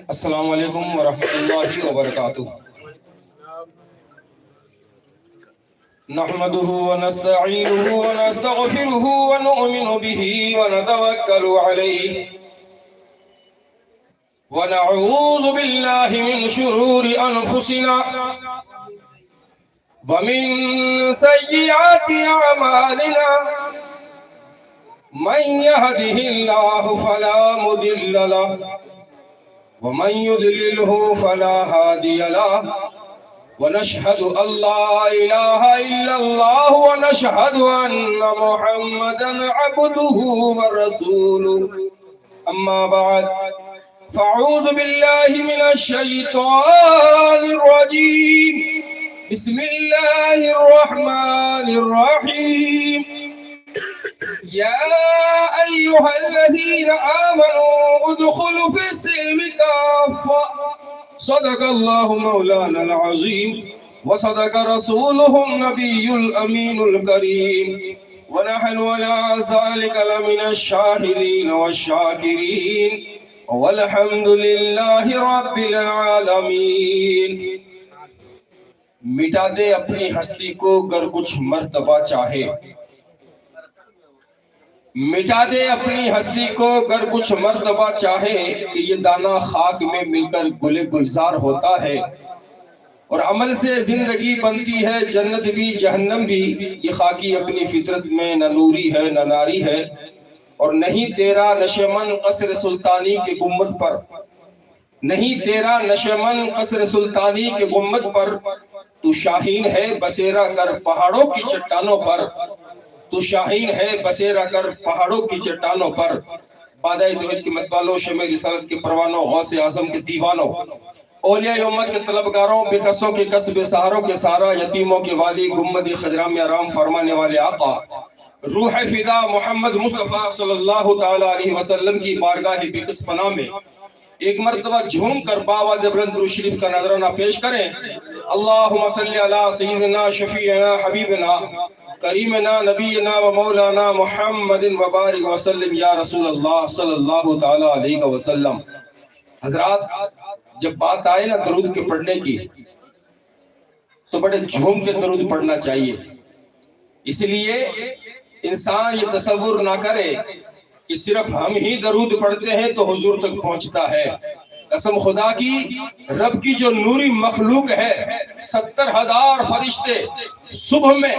السلام علیکم ورحمۃ اللہ وبرکاتہ۔ نحمده ونستعینه ونستغفره ونؤمن به ونتوکل علیہ ونعوذ باللہ من شرور انفسنا ومن سیئات اعمالنا من يهده الله فلا مضل له ومن يضلله فلا هادي له ونشهد أن لا إله إلا الله ونشهد أن محمدا عبده ورسوله أما بعد فأعوذ بالله من الشيطان الرجيم بسم الله الرحمن الرحيم يا أيها الذين آمنوا ادخلوا في السلم كافة صدق الله مولانا العظيم وصدق رسوله النبي الأمين الكريم ونحن على ذلك لمن الشاهدين والشاكرين والحمد لله رب العالمين۔ مٹا دے اپنی ہستی کو گر کچھ مرتبہ چاہے، مٹا دے اپنی ہستی کو گر کچھ مرتبہ چاہے کہ یہ دانہ خاک میں مل کر گل گلزار ہوتا ہے، اور عمل سے زندگی بنتی ہے جنت بھی جہنم بھی۔ یہ خاکی اپنی فطرت میں نہ نوری ہے نہ ناری ہے، اور نہیں تیرا نشمن قصر سلطانی کے گنبد پر، نہیں تیرا نشمن قصر سلطانی کے گنبد پر، تو شاہین ہے بسیرا کر پہاڑوں کی چٹانوں پر، تو شاہین ہے بسیرا کر پہاڑوں کی چٹانوں پر۔ بادائے توحید کے متوالوں، شمع رسالت کے پروانوں، غوث اعظم کے دیوانوں، اولیاء امت کے طلبگاروں، بے کسوں کے کسب سہاروں کے سہارا، یتیموں کے والی، گنبد خضرا میں آرام فرمانے والے آقا، روح فضا محمد مصطفیٰ صلی اللہ تعالیٰ علیہ وسلم کی بارگاہ بکس پناہ میں ایک مرتبہ جھوم کر باوجہ بلند درود شریف کا نذرانہ پیش کریں۔ اللہم صلی علی سیدنا شفیعنا حبیبنا کریمنا نبینا و مولانا محمد وبارک وسلم یا رسول اللہ صلی اللہ تعالیٰ علیہ وسلم۔ حضرات، جب بات آئے نا درود کے پڑھنے کی تو بڑے جھوم کے درود پڑھنا چاہیے۔ اس لیے انسان یہ تصور نہ کرے کہ صرف ہم ہی درود پڑھتے ہیں تو حضور تک پہنچتا ہے۔ قسم خدا کی، رب کی جو نوری مخلوق ہے، 70,000 فرشتے صبح میں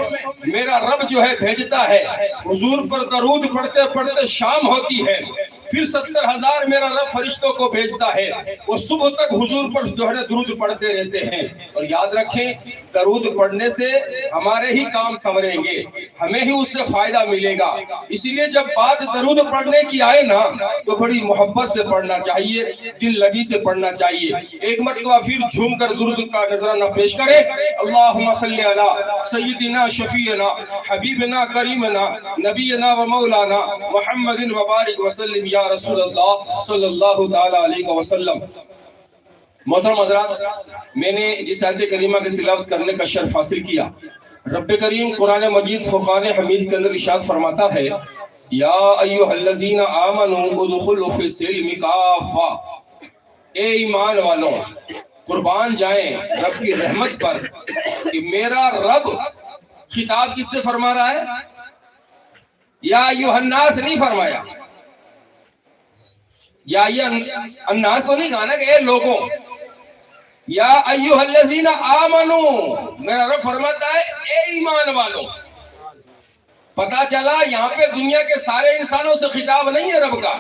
میرا رب جو ہے بھیجتا ہے، حضور پر درود پڑھتے پڑھتے شام ہوتی ہے، پھر 70,000 میرا رب فرشتوں کو بھیجتا ہے، وہ صبح تک حضور پر جو ہے درود پڑھتے رہتے ہیں۔ اور یاد رکھیں، درود پڑھنے سے ہمارے ہی کام سنوریں گے، ہمیں ہی اس سے فائدہ ملے گا۔ اسی لیے جب بات درود پڑھنے کی آئے نا تو بڑی محبت سے پڑھنا چاہیے، دل لگی سے پڑھنا چاہیے۔ ایک مرتبہ پھر جھوم کر درود کا نذرانہ پیش کریں۔ اللہم صلی علی سیدنا شفیعنا حبیبنا کریمنا نبینا و مولانا محمد وبارک وسلم یا رسول اللہ صلی اللہ تعالیٰ علیہ وسلم۔ محترم حضرات، میں نے جس آیت کریمہ کی تلاوت کرنے کا شرف حاصل کیا، رب کریم قرآن مجید فرقان حمید کے اندر ارشاد فرماتا ہے، یا ایھا الذین آمنوا ادخلوا فی السلم کافہ۔ اے ایمان والوں، قربان جائیں رب کی رحمت پر کہ میرا رب خطاب کس سے فرما رہا ہے؟ یا ایھا الناس نہیں فرمایا، یا الناس تو نہیں کہا نا کہ اے لوگوں، یا ایھا الذین آمنوا، میرا رب فرماتا ہے اے ایمان والوں۔ پتا چلا یہاں پہ دنیا کے سارے انسانوں سے خطاب نہیں ہے رب کا،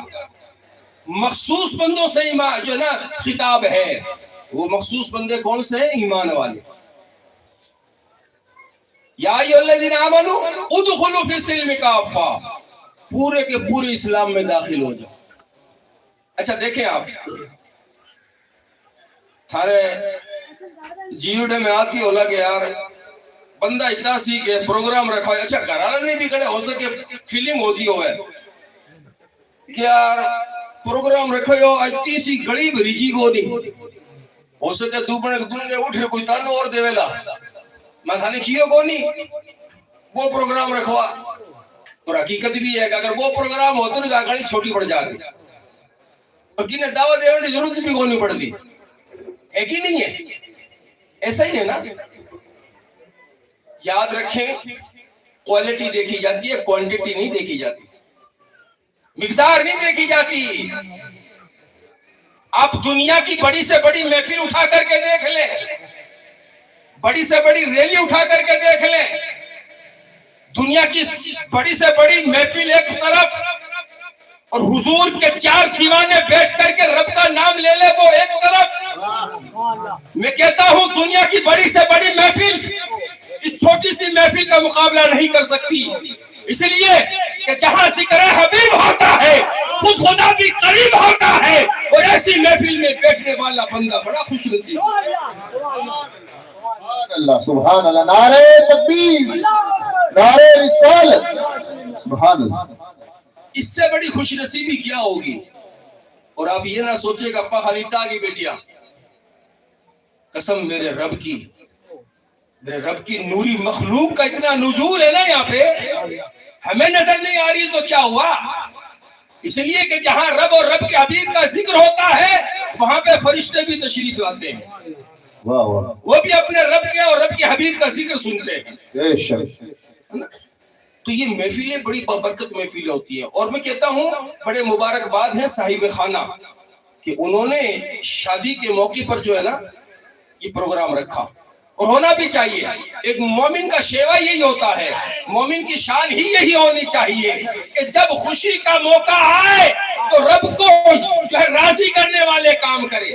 مخصوص بندوں سے جو نا خطاب ہے۔ وہ مخصوص بندے کون سے ہیں؟ ایمان والے۔ یا ایھا الذین آمنوا ادخلوا فی السلم کافہ، پورے کے پورے اسلام میں داخل ہو جاؤ۔ اچھا دیکھیں آپ، تھارے جیوڑے میں آتی ہو لگے یار بندہ اتنا سی کہ پروگرام رکھا ہے، اچھا گھرالا نہیں بھی کھڑے ہو سکے فیلنگ ہوتی ہوئے کہ یار پروگرام رکھو ہو اتنی سی گڑی بھی ریجی کو نہیں ہو سکے دوبڑے دنگے اٹھ رہے کوئی تانو اور دے ویلا میں تھانے کیوں کو نہیں وہ پروگرام رکھوا۔ اور حقیقت بھی ہے کہ اگر وہ پروگرام ہوتا تو گاڑی چھوٹی پڑ جاتی، اور کنہیں دعوت دینے کی ضرورت بھی نہیں پڑتی ہے کہ نہیں ہے؟ ایسا ہی ہے نا. یاد رکھیں کوالٹی دیکھی جاتی ہے، کوانٹیٹی نہیں دیکھی جاتی، مقدار نہیں دیکھی جاتی. آپ دنیا کی بڑی سے بڑی محفل اٹھا کر کے دیکھ لیں، بڑی سے بڑی ریلی اٹھا کر کے دیکھ لیں، دنیا کی بڑی سے بڑی محفل ایک طرف اور حضور کے 4 دیوانے بیٹھ کر کے رب کا نام لے لے وہ ایک طرف. میں کہتا ہوں دنیا کی بڑی سے بڑی محفل اس چھوٹی سی محفل کا مقابلہ نہیں کر سکتی، اس لیے کہ جہاں ذکر حبیب ہوتا ہے خود خدا بھی قریب ہوتا ہے، اور ایسی محفل میں بیٹھنے والا بندہ بڑا خوش نصیب ہے. سبحان اللہ سبحان اللہ، نعرہ تکبیر، نعرہ رسالت، سبحان اللہ. اس سے بڑی خوش نصیبی کیا ہوگی؟ اور آپ یہ نہ سوچے گا اپا خلیتا کی بیٹیا، قسم میرے رب کی، میرے رب کی نوری مخلوق کا اتنا نزول ہے نا یہاں پہ، ہمیں نظر نہیں آ رہی تو کیا ہوا؟ اس لیے کہ جہاں رب اور رب کے حبیب کا ذکر ہوتا ہے وہاں پہ فرشتے بھی تشریف لاتے ہیں، وہ بھی اپنے رب کے اور رب کے حبیب کا ذکر سنتے ہیں. تو یہ محفلیں بڑی بابرکت محفلیں ہوتی ہیں. اور میں کہتا ہوں بڑے مبارکباد ہیں صاحب خانہ کہ انہوں نے شادی کے موقع پر جو ہے نا یہ پروگرام رکھا، اور ہونا بھی چاہیے. ایک مومن کا شیوا یہی ہوتا ہے، مومن کی شان ہی یہی ہونی چاہیے کہ جب خوشی کا موقع آئے تو رب کو جو ہے راضی کرنے والے کام کرے.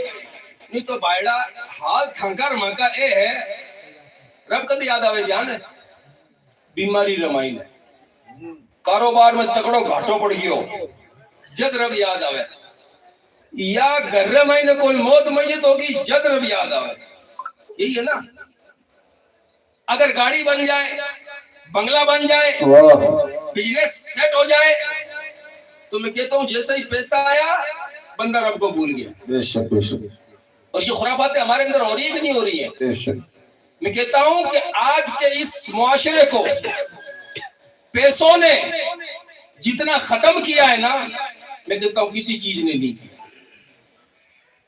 نہیں تو بائڑا حال کھنکر منکر اے ہے رب کدی یاد آوے جان ہے، بیماری رمائن ہے، کاروبار میں تکڑو گھاٹو پڑ گئے ہو جد رب یاد آوے، یا گھر رمائن کوئی موت میت ہوگی جد رب یاد آوے. یہی ہے نا. اگر گاڑی بن جائے، بنگلہ بن جائے، بزنس سیٹ ہو جائے تو میں کہتا ہوں جیسا ہی پیسہ آیا بندہ رب کو بھول گیا. بے شک بے شک. اور یہ خرافاتیں ہمارے اندر ہو رہی ہے کہ نہیں ہو رہی ہے؟ بے شک. میں کہتا ہوں کہ آج کے اس معاشرے کو پیسوں نے جتنا ختم کیا ہے نا، میں کہتا ہوں کسی چیز نے نہیں کیا.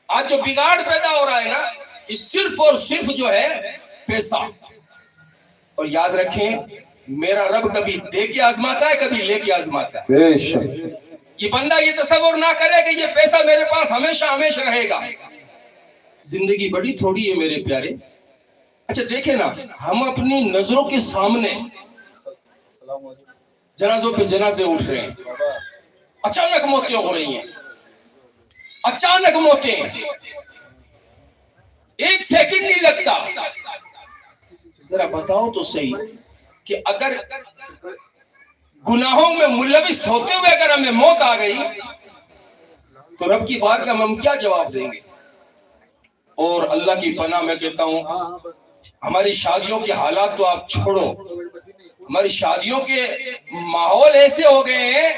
آج جو بگاڑ پیدا ہو رہا ہے نا یہ صرف اور صرف جو ہے پیسہ. اور یاد رکھیں میرا رب کبھی دے کے آزماتا ہے کبھی لے کے آزماتا ہے. بے شک. یہ بندہ یہ تصور نہ کرے کہ یہ پیسہ میرے پاس ہمیشہ ہمیشہ رہے گا. زندگی بڑی تھوڑی ہے میرے پیارے. اچھا دیکھیں نا، ہم اپنی نظروں کے سامنے جنازوں پہ جنازے اٹھ رہے ہیں، اچانک موتیں ہو رہی ہیں، اچانک موتیں، ایک سیکنڈ نہیں لگتا. ذرا بتاؤ تو صحیح کہ اگر گناہوں میں ملوث ہوتے ہوئے اگر ہمیں موت آ گئی تو رب کی بارگاہ میں ہم کیا جواب دیں گے؟ اور اللہ کی پناہ میں کہتا ہوں ہماری شادیوں کے حالات تو آپ چھوڑو، ہماری شادیوں کے ماحول ایسے ہو گئے ہیں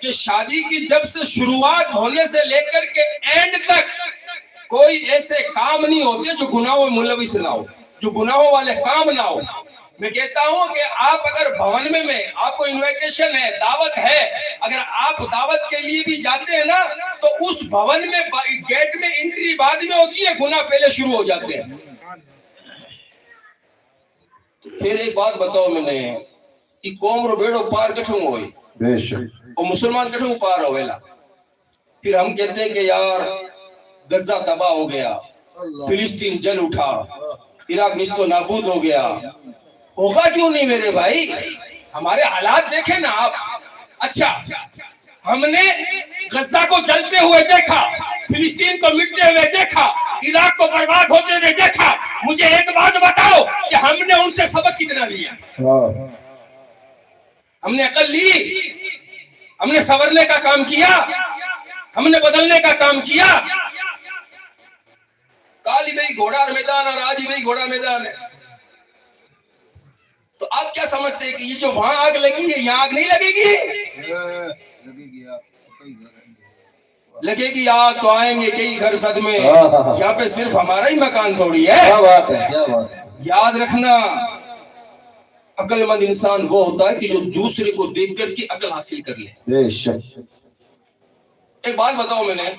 کہ شادی کی جب سے شروعات ہونے سے لے کر کے اینڈ تک کوئی ایسے کام نہیں ہوتے جو گناہوں میں ملوث نہ ہو، جو گناہوں والے کام نہ ہو. میں کہتا ہوں کہ آپ اگر بھون میں آپ کو انویٹیشن ہے، دعوت ہے، اگر آپ دعوت کے لیے بھی جاتے ہیں نا تو اس بھون میں گیٹ میں انٹری بعد میں ہوتی ہے، گناہ پہلے شروع ہو جاتے ہیں. پھر ایک بات بتاؤ میں نے کہ قوم رو بیڑو پار کٹھوں ہوئی بے شک. اور مسلمان کٹھوں پار ہوئیلا. پھر ہم کہتے ہیں کہ یار غزہ تباہ ہو گیا، فلسطین جل اٹھا، عراق نیست و نابود ہو گیا. ہوگا کیوں نہیں میرے بھائی؟ ہمارے حالات دیکھیں نا آپ. اچھا ہم نے غزہ کو جلتے ہوئے دیکھا، فلسطین کو مٹتے ہوئے دیکھا، عراق کو برباد ہوتے ہوئے دیکھا. مجھے ایک بات بتاؤ کہ ہم نے ان سے سبق کتنا لیا؟ ہم نے عقل لی؟ ہم نے سنورنے کا کام کیا؟ ہم نے بدلنے کا کام کیا؟ کالی بھائی گھوڑا میدان اور آج بھائی گھوڑا میدان ہے. تو آپ کیا سمجھتے ہیں کہ یہ جو وہاں آگ لگی ہے یہاں آگ نہیں لگے گی؟ لگے گی آگ تو آئیں گے کئی گھر صدمے. یہاں پہ صرف ہمارا ہی مکان تھوڑی ہے. یاد رکھنا عقل مند انسان وہ ہوتا ہے کہ جو دوسرے کو دیکھ کر کے عقل حاصل کر لے. ایک بات بتاؤ میں نے،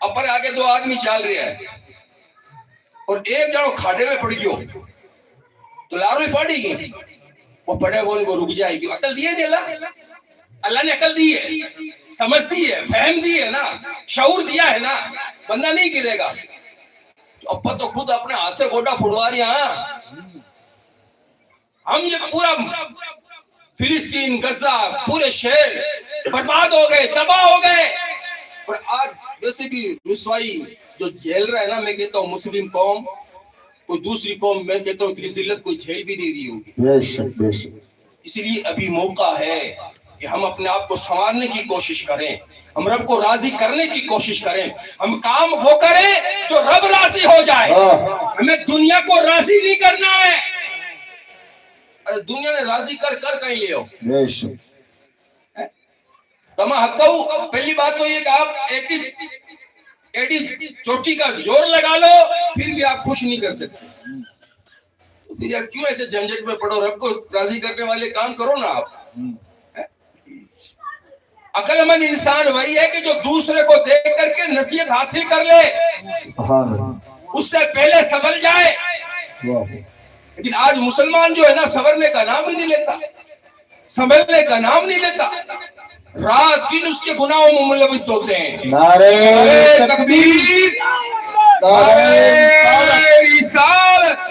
اپنے آگے دو آدمی چل رہے ہیں اور ایک جانو کھاڑے میں پڑ گیو تو لارو ہی پڑی گی، وہ پڑے گا ان کو رک جائے گی. عقل دی ہے اللہ نے عقل دی ہے، سمجھ دی ہے، فہم دی ہے نا، شعور دیا ہے نا، بندہ نہیں گرے گا. تو ابا تو خود اپنے ہاتھ سے گوڈا پھڑوا رہی ہیں. ہم یہ پورا فلسطین، غزہ، پورے شہر برباد ہو گئے، تباہ ہو گئے. اور آج ویسے بھی رسوائی جو جھیل رہا ہے نا، میں کہتا ہوں مسلم قوم، کوئی دوسری قوم میں کہتا ہوں اتنی ذلت کوئی جھیل بھی نہیں رہی ہوگی. بے شک بے شک. اس لیے ابھی موقع ہے کہ ہم اپنے آپ کو سنوارنے کی کوشش کریں، ہم رب کو راضی کرنے کی کوشش کریں. ہم کام وہ کریں جو رب راضی ہو جائے. ہمیں دنیا کو راضی نہیں کرنا ہے. ارے دنیا نے راضی کر کہیں لے ہو. بے شک. تمہ حقو، پہلی بات تو یہ کہ آپ ایڈی چوٹی کا زور لگا لو پھر بھی آپ خوش نہیں کر سکتے. تو پھر یار کیوں ایسے جھنجٹ میں پڑو؟ رب کو راضی کرنے والے کام کرو نا آپ. عقل مند انسان وہی ہے کہ جو دوسرے کو دیکھ کر کے نصیحت حاصل کر لے، اس سے پہلے سنبھل جائے. لیکن آج مسلمان جو ہے نا سنبھلنے کا نام ہی نہیں لیتا، سنبھلنے کا نام نہیں لیتا، رات دن اس کے گناہوں میں ملوث ہوتے ہیں. نعرہ تکبیر، نعرہ رسالت،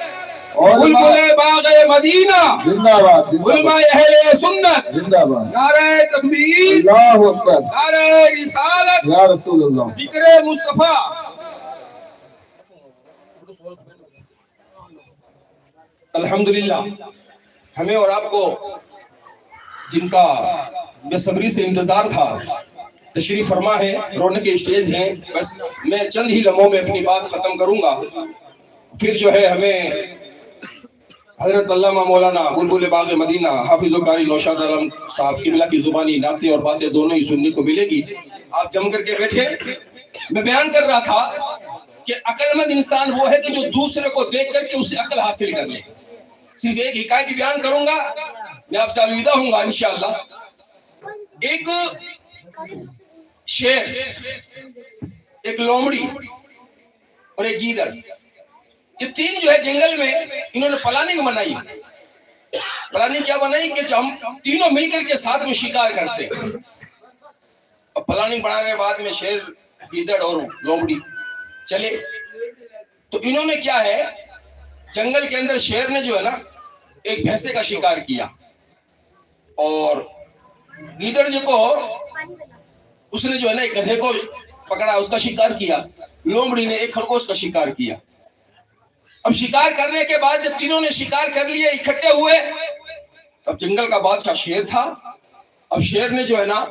علماء بلبل باغ مدینہ، زندہ باد، علماء اہل سنت، زندہ باد. نعرہ تکبیر، اللہ اکبر. نعرہ رسالت، یا رسول اللہ. ذکر مصطفیٰ. الحمدللہ ہمیں اور آپ کو جن کا بے صبری سے انتظار تھا تشریف فرما ہے، رونق اسٹیج ہیں. بس میں چند ہی لمحوں میں اپنی بات ختم کروں گا، پھر جو ہے ہمیں حضرت علامہ مولانا بلبل باغ مدینہ حافظ و قاری نوشاد عالم صاحب قبلہ کی زبانی نعتیں اور باتیں دونوں ہی سننے کو ملے گی. آپ جم کر کے بیٹھے. میں بیان کر رہا تھا کہ عقل مند انسان وہ ہے کہ جو دوسرے کو دیکھ کر کے اسے عقل حاصل کر لے. صرف ایک حکایت بیان کروں گا، میں آپ سے الوداع ہوں گا انشاءاللہ. ایک شیر، ایک لومڑی اور ایک گیدڑ، یہ تین جو ہے جنگل میں انہوں نے پلاننگ بنائی. پلاننگ کیا بنائی کہ ہم تینوں مل کر کے ساتھ میں شکار کرتے ہیں. اب پلاننگ بنانے کے بعد میں شیر، گیدڑ اور لومڑی چلے. تو انہوں نے کیا ہے، جنگل کے اندر شیر نے جو ہے نا ایک بھینسے کا شکار کیا، اور گیدڑ جو کو اس نے جو ہے نا ایک گدھے کو پکڑا، اس کا شکار کیا. لومڑی نے ایک خرگوش کا شکار کیا. اب شکار کرنے کے بعد جب تینوں نے شکار کر لیے، اکٹھے ہوئے، اب جنگل کا بادشاہ شیر تھا. اب شیر نے جو ہے نا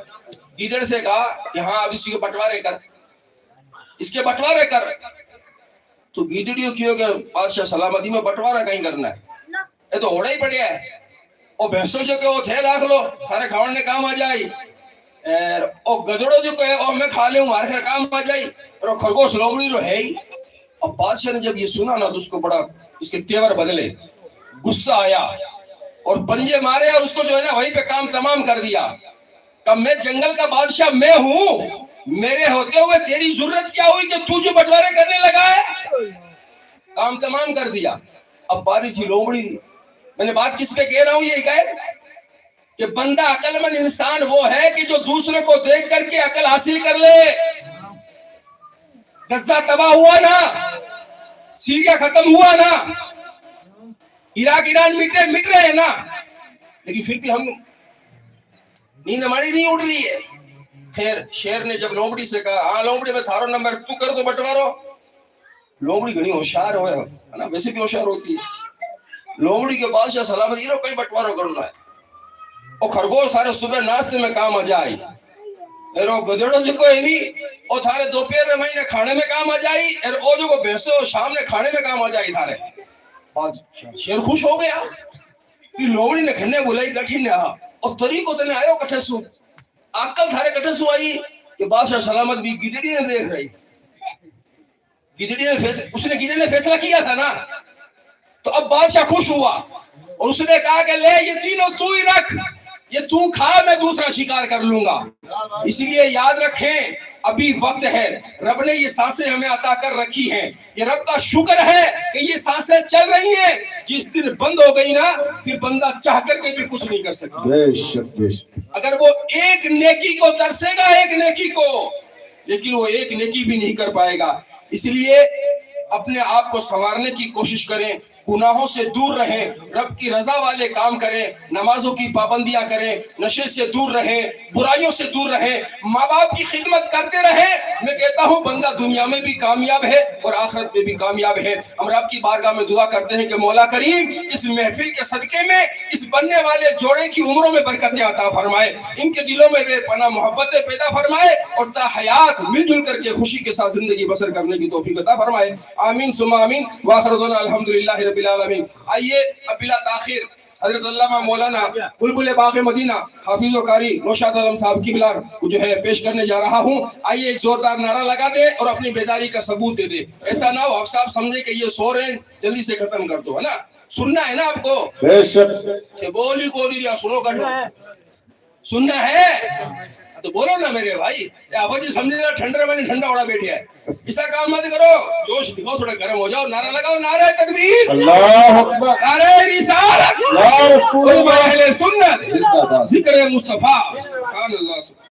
گیدڑ سے کہا کہ ہاں اب اس کے بٹوارے کر، اس کے بٹوارے کر. تو گیدڑیوں کیوں کہ بادشاہ سلامتی میں بٹوارہ کہیں کرنا ہے، یہ تو ہوڑا ہی پڑیا ہے. اور بھینسوں جو کہ وہ تھے رکھ لو، سارے کھاوڑنے کام آ جائی. اور گدڑوں جو کہ اور میں کھا لے ہوں ہمارے کام آ جائی. اور خرگوش لومڑی جو ہے ہی. اب بادشاہ نے جب یہ سنا نا تو اس کو بڑا، اس کے تیور بدلے، غصہ آیا اور پنجے مارے اور اس کو جو ہے نا وہیں پہ کام تمام کر دیا. کہ میں جنگل کا بادشاہ میں ہوں، میرے ہوتے ہوئے تیری ضرورت کیا ہوئی کہ تو جو بٹوارے کرنے لگا ہے؟ کام تمام کر دیا. اب باری تھی لومڑی. میں نے بات کس پہ کہہ رہا ہوں، یہ کہے کہ بندہ عقل مند انسان وہ ہے کہ جو دوسرے کو دیکھ کر کے عقل حاصل کر لے. غزہ تباہ ہوا نا، سیریا ختم ہوا نا، عراق ایران مٹ رہے ہیں نا، لیکن پھر بھی ہم نیند ہماری نہیں اڑ رہی ہے. خیر شیر نے جب لومڑی سے کہا ہاں لومڑی میں تھارو نمبر تو کر دو بٹوارو. لومڑی گھنی ہوشیار ہوئے ہے نا، ویسے بھی ہوشیار ہوتی ہے. لومڑی کے بادشاہ سلامت یہ کئی بٹوارو کرنا ہے. اور خرگوش سارے صبح ناشتے میں کام آ جائی، گدڑوں سے کوئی نہیں، اور تھارے دوپہر مہینے کھانے میں کام آ جائی، اور او جو کو بھینسو شام نے کھانے میں کام آ جائی تھارے. شیر خوش ہو گیا کہ لومڑی نے کھنے بولائی کٹھی نے آ اور طریقوں تے نے آئے ہو کٹھے سو عقل تھارے کٹھے سو آئی کہ بادشاہ سلامت بھی گدڑی نے دیکھ رہی. گدڑی نے فیصلہ کیا تھا نا. تو اب بادشاہ خوش ہوا اور اس نے کہا کہ لے یہ تینوں تو ہی رکھ، یہ تو کھا میں دوسرا شکار کر لوں گا. اس لیے یاد رکھیں ابھی وقت ہے. رب نے یہ سانسیں ہمیں عطا کر رکھی ہیں. یہ رب کا شکر ہے کہ یہ سانسیں چل رہی ہیں. جس دن بند ہو گئی نا پھر بندہ چاہ کر کے بھی کچھ نہیں کر سکتا. بے شک بے شک. اگر وہ ایک نیکی کو ترسے گا ایک نیکی کو, لیکن وہ ایک نیکی بھی نہیں کر پائے گا. اس لیے اپنے آپ کو سنوارنے کی کوشش کریں, گناہوں سے دور رہیں, رب کی رضا والے کام کریں, نمازوں کی پابندیاں کریں, نشے سے دور رہیں, برائیوں سے دور رہیں, ماں باپ کی خدمت کرتے رہیں. میں کہتا ہوں بندہ دنیا میں بھی کامیاب ہے اور آخرت میں بھی کامیاب ہے. ہم رب کی بارگاہ میں دعا کرتے ہیں کہ مولا کریم اس محفل کے صدقے میں اس بننے والے جوڑے کی عمروں میں برکتیں عطا فرمائے, ان کے دلوں میں بے پناہ محبتیں پیدا فرمائے اور تا حیات مل جل کر کے خوشی کے ساتھ زندگی بسر کرنے کی توفیق عطا فرمائے. آمین ثم آمین. وآخر دعوانا الحمدللہ رب العالمین. آئیے اب بلا تاخیر حضرت علامہ مولانا بلبل باغ مدینہ حافظ و قاری نوشاد عالم صاحب کی بلا کو جو ہے پیش کرنے جا رہا ہوں. آئیے ایک زوردار نعرہ لگا دے اور اپنی بیداری کا ثبوت دے دے. ایسا نہ ہو آپ صاحب سمجھے کہ یہ سو رہے ہیں جلدی سے ختم کر دو, ہے نا, سننا ہے نا آپ کو. بے شک. بولی گولی یا سنو کر سننا ہے تو بولو نا میرے بھائی. آپ جی سمجھے گا ٹھنڈے میں ٹھنڈا اڑا بیٹھے ہے, ایسا کام مت کرو, جوش دکھاؤ, تھوڑا گرم ہو جاؤ, نعرہ لگاؤ, نعرہ تکبیر, اللہ اکبر, نعرہ رسالت, یا رسول علماء اللہ, اہل سنت, ذکر مصطفیٰ. سبحان اللہ.